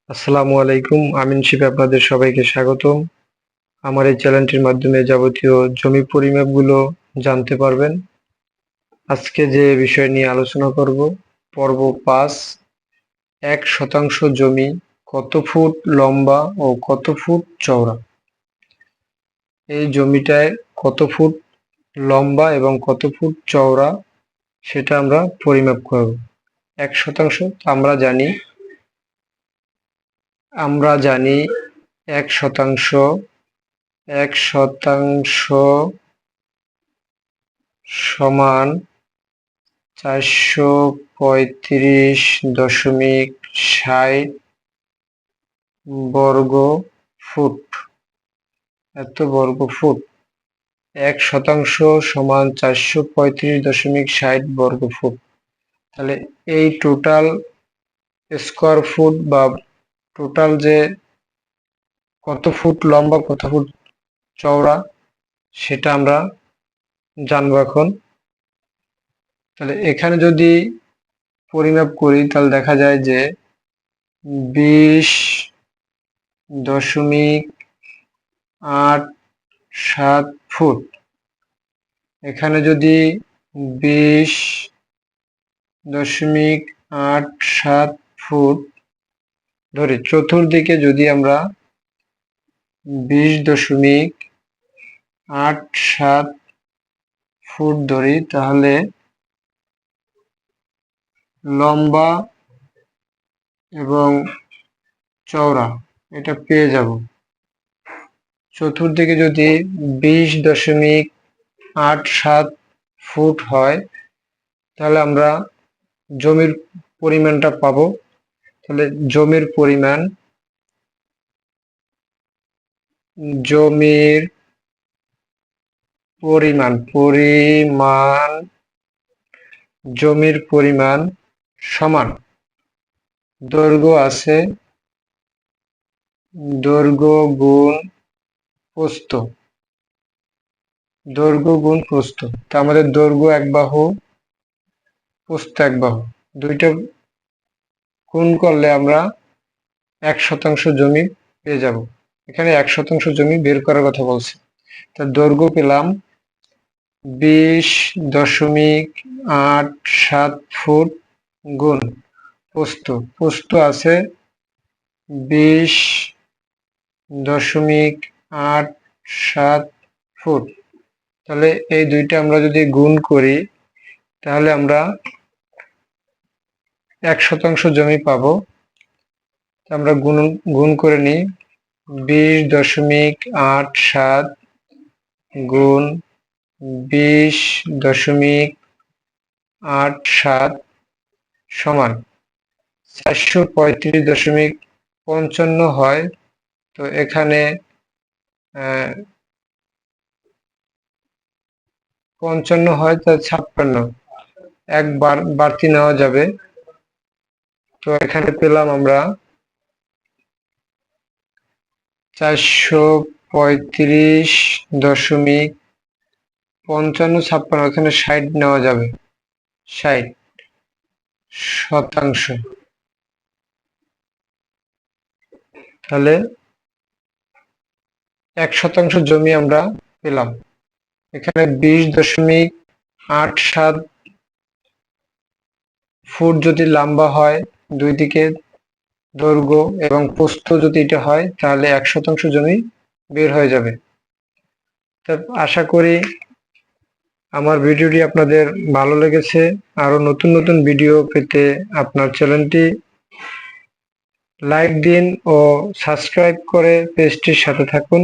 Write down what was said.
আসসালামু আলাইকুম। আমিন শিবে আপনাদের সবাইকে স্বাগতম। আমার এই চ্যানেলটির মাধ্যমে যাবতীয় জমি পরিমাপগুলো জানতে পারবেন। আজকে যে বিষয় নিয়ে আলোচনা করব, পর্ব ৫, ১ শতাংশ জমি কত ফুট লম্বা ও কত ফুট চওড়া। এই জমিটায় কত ফুট লম্বা এবং কত ফুট চওড়া সেটা আমরা পরিমাপ করব। ১ শতাংশ আমরা জানি ১ শতাংশ ১ শতাংশ সমান ৪৩৫.৬০ বর্গ ফুট। এত বর্গ ফুট। ১ শতাংশ সমান ৪৩৫.৬০ বর্গ ফুট। তাহলে এই টোটাল স্কোয়ার ফুট বা টোটাল যে কত ফুট লম্বা কত ফুট চওড়া সেটা আমরা জানবো এখন। তাহলে এখানে যদি পরিমাপ করি তাহলে দেখা যায় যে ২০.৮৭ ফুট। এখানে যদি ২০.৮৭ ফুট ধরি, চতুর্দিকে যদি আমরা ২০.৮৭ ফুট ধরি তাহলে লম্বা এবং চওড়া এটা পেয়ে যাব। চতুর্দিকে যদি ২০.৮৭ ফুট হয় তাহলে আমরা জমির পরিমাণটা পাবো। তাহলে জমির পরিমাণ জমির পরিমাণ সমান দৈর্ঘ্য আছে দৈর্ঘ্য গুণ প্রস্থ। তা আমাদের দৈর্ঘ্য ১ বাহু, প্রস্থ ১ বাহু, দুইটা গুণ করলে আমরা ১ শতাংশ জমি পেয়ে যাব। এখানে ১ শতাংশ জমি বের করার কথা বলছে। তা দৈর্ঘ্য পেলাম ২০.৮৭ ফুট গুণ প্রস্থ আছে ২০.৮৭ ফুট। তাহলে এই দুইটা আমরা যদি গুণ করি তাহলে আমরা ১ শতাংশ জমি পাবো। আমরা গুণ করে নিই। ২০.৮৭ গুণ ২০.৮৭ সমান ৪৩৫.৫৫ হয়। তো এখানে ৫৫ হয়, তা ৫৬ একবার বাড়তি নেওয়া যাবে। তো এখানে পেলাম আমরা ৪৩৫.৫৫, এখানে ৬০ নেওয়া যাবে, ৬০ শতাংশ। তাহলে ১ শতাংশ জমি আমরা পেলাম। এখানে ২০.৮৭ ফুট যদি লম্বা হয়, দুই দিকে দৈর্ঘ্য এবং প্রস্থ যদি এটা হয় তাহলে ১ শতাংশ জমি বের হয়ে যাবে। আশা করি আমার ভিডিওটি আপনাদের ভালো লেগেছে। আরো নতুন নতুন ভিডিও পেতে আপনার চ্যানেলটি লাইক দিন ও সাবস্ক্রাইব করে পেজটির সাথে থাকুন।